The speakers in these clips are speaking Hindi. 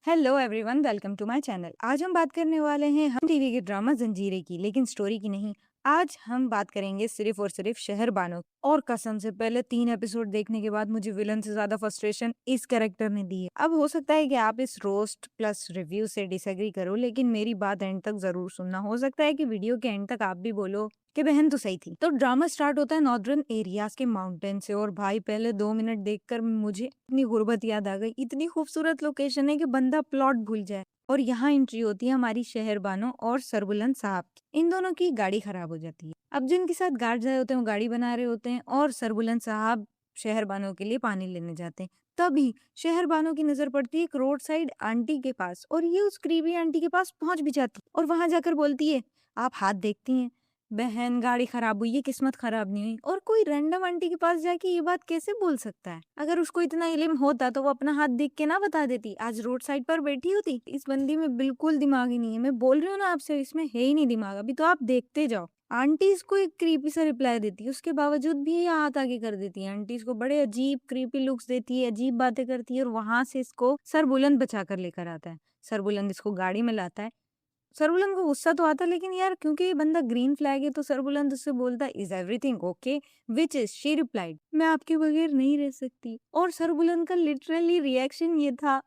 Hello everyone, welcome to my channel. आज हम बात करने वाले हैं हम टीवी के ड्रामा जंजीरे की, लेकिन स्टोरी की नहीं। आज हम बात करेंगे सिर्फ और सिर्फ शहरबानो। और कसम से पहले 3 एपिसोड देखने के बाद मुझे विलन से ज्यादा फ्रस्ट्रेशन इस कैरेक्टर ने दी है। अब हो सकता है कि आप इस रोस्ट प्लस रिव्यू से डिसएग्री करो, लेकिन मेरी बात एंड तक जरूर सुनना। हो सकता है कि वीडियो के एंड तक आप भी बोलो कि बहन तो सही थी। तो ड्रामा स्टार्ट होता है नॉर्दर्न एरियाज के माउंटेन से, और भाई पहले 2 मिनट देखकर मुझे अपनी गुर्बत याद आ गई। इतनी खूबसूरत लोकेशन है कि बंदा प्लॉट भूल जाए। और यहाँ एंट्री होती है हमारी शहरबानो और सरबुलंद साहब की। इन दोनों की गाड़ी खराब हो जाती है। अब जिनके साथ गार्ड आए होते हैं वो गाड़ी बना रहे होते हैं, और सरबुलंद साहब शहरबानो के लिए पानी लेने जाते हैं। तभी शहरबानो की नजर पड़ती है एक रोड साइड आंटी के पास, और ये उस क्रीपी आंटी के पास पहुंच भी जाती है और वहां जाकर बोलती है, आप हाथ देखती हैं बहन, गाड़ी खराब हुई है, किस्मत खराब नहीं हुई। और कोई रैंडम आंटी के पास जाके ये बात कैसे बोल सकता है? अगर उसको इतना इल्म होता तो वो अपना हाथ देख के ना बता देती, आज रोड साइड पर बैठी होती। इस बंदी में बिल्कुल दिमाग ही नहीं है। मैं बोल रही हूँ ना आपसे, इसमें है ही नहीं दिमाग। अभी तो आप देखते जाओ। आंटी इसको एक क्रीपी सा रिप्लाई देती है, उसके बावजूद भी ये हाथ आगे कर देती है। आंटी इसको बड़े अजीब क्रीपी लुक्स देती है, अजीब बातें करती है, और वहां से इसको सरबुलंद बचा कर लेकर आता है। सरबुलंद इसको गाड़ी में लाता है। सरबुलंद को गुस्सा तो आता, लेकिन यार क्योंकि ये बंदा ग्रीन फ्लैग है तो सरबुलंद उससे बोलता है, is everything okay? Which is she replied, मैं आपके बगैर नहीं रह सकती। और सरबुलंद का लिटरली रिएक्शन ये था,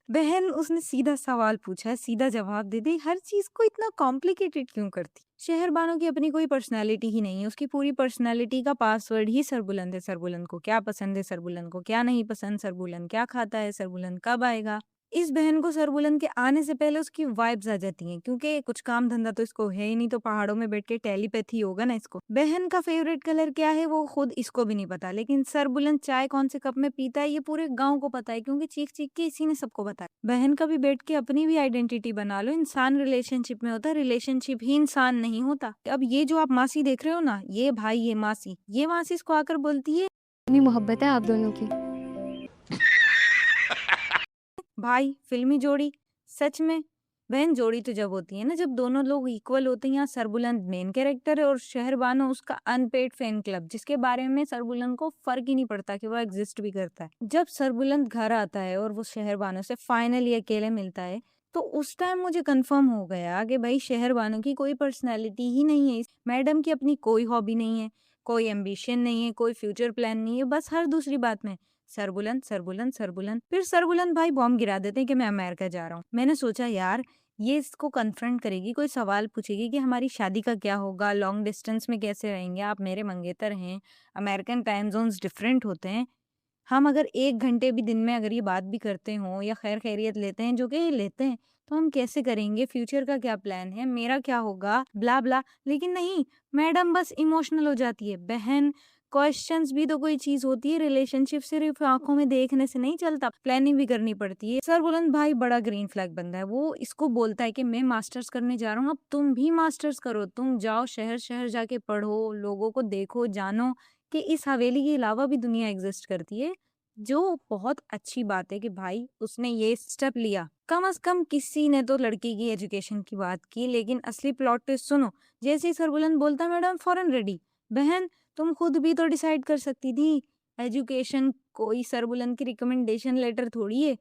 बहन उसने सीधा सवाल पूछा है, सीधा जवाब दे दे। हर चीज को इतना कॉम्प्लिकेटेड क्यों करती? शहरबानो की अपनी कोई पर्सनालिटी ही नहीं है। उसकी पूरी पर्सनालिटी का पासवर्ड ही सरबुलंद है। सरबुलंद को क्या पसंद है, सरबुलंद को क्या नहीं पसंद, सरबुलंद क्या खाता है, सरबुलंद कब आएगा। इस बहन को सरबुलंद के आने से पहले उसकी वाइब्स आ जाती हैं, क्योंकि कुछ काम धंधा तो इसको है ही नहीं, तो पहाड़ों में बैठ के टेलीपैथी होगा ना इसको। बहन का फेवरेट कलर क्या है वो खुद इसको भी नहीं पता, लेकिन सरबुलंद चाय कौन से कप में पीता है ये पूरे गांव को पता है, क्योंकि चीख चीख के इसी ने सबको बताया। बहन का भी बैठ के अपनी भी आइडेंटिटी बना लो। इंसान रिलेशनशिप में होता है, रिलेशनशिप ही इंसान नहीं होता। अब ये जो आप मासी देख रहे हो ना, ये भाई ये मासी इसको आकर बोलती है, इतनी मोहब्बत है आप दोनों की। भाई फिल्मी जोड़ी। सच में बहन जोड़ी तो जब होती है ना, जब दोनों लोग इक्वल होते हैं। यहाँ सरबुलंद मेन कैरेक्टर है और शहरबानो उसका अनपेड फैन क्लब, जिसके बारे में सरबुलंद को फर्क ही नहीं पड़ता कि वो एग्जिस्ट भी करता है। जब सरबुलंद घर आता है और वो शहरबानो से फाइनली अकेले मिलता है, तो उस टाइम मुझे कंफर्म हो गया कि भाई शहरबानो की कोई पर्सनैलिटी ही नहीं है। इस मैडम की अपनी कोई हॉबी नहीं है, कोई एम्बिशन नहीं है, कोई फ्यूचर प्लान नहीं है। बस हर दूसरी बात में सरबुलंद सरबुलंद सरबुलंद। फिर सरबुलंद भाई बॉम्ब गिरा देते हैं कि मैं अमेरिका जा रहा हूँ। मैंने सोचा यार ये इसको कन्फ्रंट करेगी, कोई सवाल पूछेगी कि हमारी शादी का क्या होगा, लॉन्ग डिस्टेंस में कैसे रहेंगे, आप मेरे मंगेतर हैं, अमेरिकन टाइम जोन्स डिफरेंट होते हैं, हम अगर 1 घंटे भी दिन में अगर ये बात भी करते हो या खैर खैरियत लेते हैं, जो कि ये लेते हैं, तो हम कैसे करेंगे, फ्यूचर का क्या प्लान है, मेरा क्या होगा, ब्ला ब्ला। लेकिन नहीं, मैडम बस इमोशनल हो जाती है। बहन क्वेश्चंस भी तो कोई चीज होती है, रिलेशनशिप सिर्फ आंखों में देखने से नहीं चलता, प्लानिंग भी करनी पड़ती है। सर बुलंद भाई बड़ा ग्रीन फ्लैग बंदा है। वो इसको बोलता है कि मैं मास्टर्स करने जा रहा हूँ, अब तुम भी मास्टर्स करो, तुम जाओ शहर शहर जाके पढ़ो, लोगों को देखो, जानो कि इस हवेली के अलावा भी दुनिया एग्जिस्ट करती है। जो बहुत अच्छी बात है कि भाई उसने ये स्टेप लिया। कम से कम किसी ने तो लड़की की एजुकेशन की बात की। लेकिन असली प्लॉट ट्विस्ट सुनो। जैसे ही सरबुलंद बोलता, मैडम फॉरन रेडी। बहन तुम खुद भी तो डिसाइड कर सकती थी। एजुकेशन कोई सरबुलंद की रिकमेंडेशन लेटर थोड़ी है।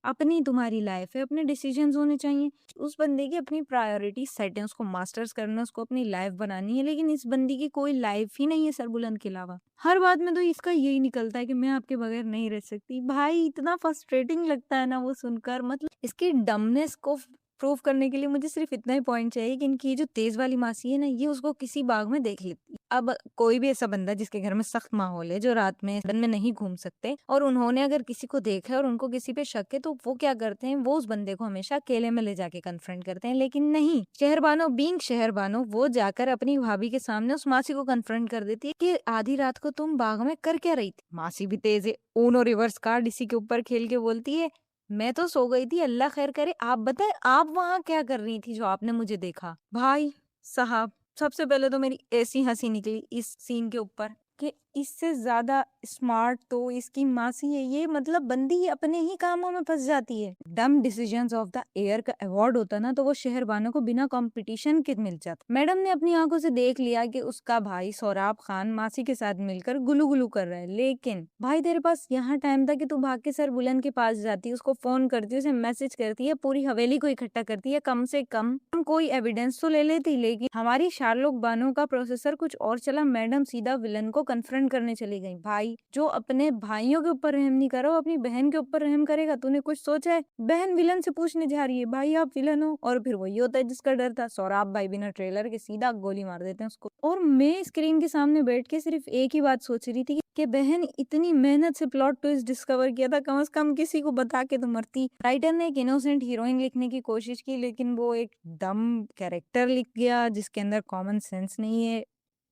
अपनी तुम्हारी लाइफ है, अपने डिसीजंस होने चाहिए। उस बंदे की अपनी प्रायोरिटी सेट है, उसको मास्टर्स करना, उसको अपनी लाइफ बनानी है। लेकिन इस बंदी की कोई लाइफ ही नहीं है सरबुलंद के अलावा। हर बात में तो इसका यही निकलता है कि मैं आपके बगैर नहीं रह सकती। भाई इतना फ्रस्ट्रेटिंग लगता है ना वो सुनकर। मतलब इसकी डमनेस को प्रूव करने के लिए मुझे सिर्फ इतना ही पॉइंट चाहिए कि इनकी ये जो तेज वाली मासी है ना, ये उसको किसी बाग में देख लेती। अब कोई भी ऐसा बंदा जिसके घर में सख्त माहौल है, जो रात में दिन में नहीं घूम सकते, और उन्होंने अगर किसी को देखा है और उनको किसी पे शक है, तो वो क्या करते हैं, वो उस बंदे को हमेशा अकेले में ले जाके कन्फ्रंट करते हैं। लेकिन नहीं, शहरबानो बीइंग शहरबानो, वो जाकर अपनी भाभी के सामने उस मासी को कन्फ्रंट कर देती है कि आधी रात को तुम बाग में कर क्या रही थी। मासी भी तेज है, ऊनो रिवर्स कार्ड इसी के ऊपर खेल के बोलती है, मैं तो सो गई थी, अल्लाह खैर करे, आप बताएं आप वहां क्या कर रही थी जो आपने मुझे देखा। भाई साहब सबसे पहले तो मेरी ऐसी हंसी निकली इस सीन के ऊपर कि इससे ज्यादा स्मार्ट तो इसकी मासी है। ये मतलब बंदी अपने ही कामों में फंस जाती है। डम डिसीजंस ऑफ द ईयर का अवार्ड होता ना तो वो शहरबानो को बिना कंपटीशन के मिल जाता। मैडम ने अपनी आंखों से देख लिया कि उसका भाई सौराब खान मासी के साथ मिलकर गुलू गुलू कर रहा है। लेकिन भाई तेरे पास यहाँ टाइम था कि तू भाग के सर बुलंद के पास जाती, उसको फोन करती, उसे मैसेज करती है, पूरी हवेली को इकट्ठा करती है, कम से कम हम कोई एविडेंस तो ले लेती। लेकिन हमारी शार्लोक बानो का प्रोसेसर कुछ और चला। मैडम सीधा विलन को कन्फ्रंट करने चली गई। भाई जो अपने भाइयों के ऊपर रहम नहीं करो, अपनी बहन के ऊपर रहम करेगा? तूने कुछ सोचा है? बहन विलन से पूछने जा रही है भाई आप विलन हो, और फिर वही होता है जिसका डर था। सौराब भाई बिना ट्रेलर के सीधा गोली मार देते हैं उसको। और मैं स्क्रीन के सामने बैठ के सिर्फ एक ही बात सोच रही थी कि बहन इतनी मेहनत से प्लॉट ट्विस्ट डिस्कवर किया था, कम से कम किसी को बता के तो मरती। राइटर ने एक इनोसेंट हीरोइन लिखने की कोशिश की, लेकिन वो एक डम कैरेक्टर लिख गया जिसके अंदर कॉमन सेंस नहीं है,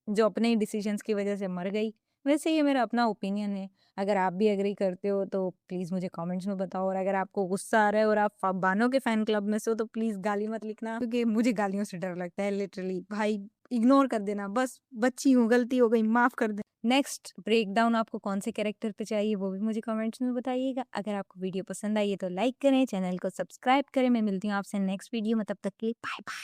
जो अपने ही डिसीजंस की वजह से मर गई। वैसे ये मेरा अपना ओपिनियन है। अगर आप भी एग्री करते हो तो प्लीज मुझे कमेंट्स में बताओ, और अगर आपको गुस्सा आ रहा है और आप बानो के फैन क्लब में से हो तो प्लीज गाली मत लिखना, क्योंकि मुझे गालियों से डर लगता है। लिटरली भाई इग्नोर कर देना, बस बच्ची हूँ, गलती हो गई, माफ कर दे। नेक्स्ट ब्रेकडाउन आपको कौन से कैरेक्टर पे चाहिए वो भी मुझे कमेंट्स में बताइएगा। अगर आपको वीडियो पसंद आई है तो लाइक करें, चैनल को सब्सक्राइब करें। मैं मिलती हूँ आपसे नेक्स्ट वीडियो में, तब तक के लिए बाय बाय।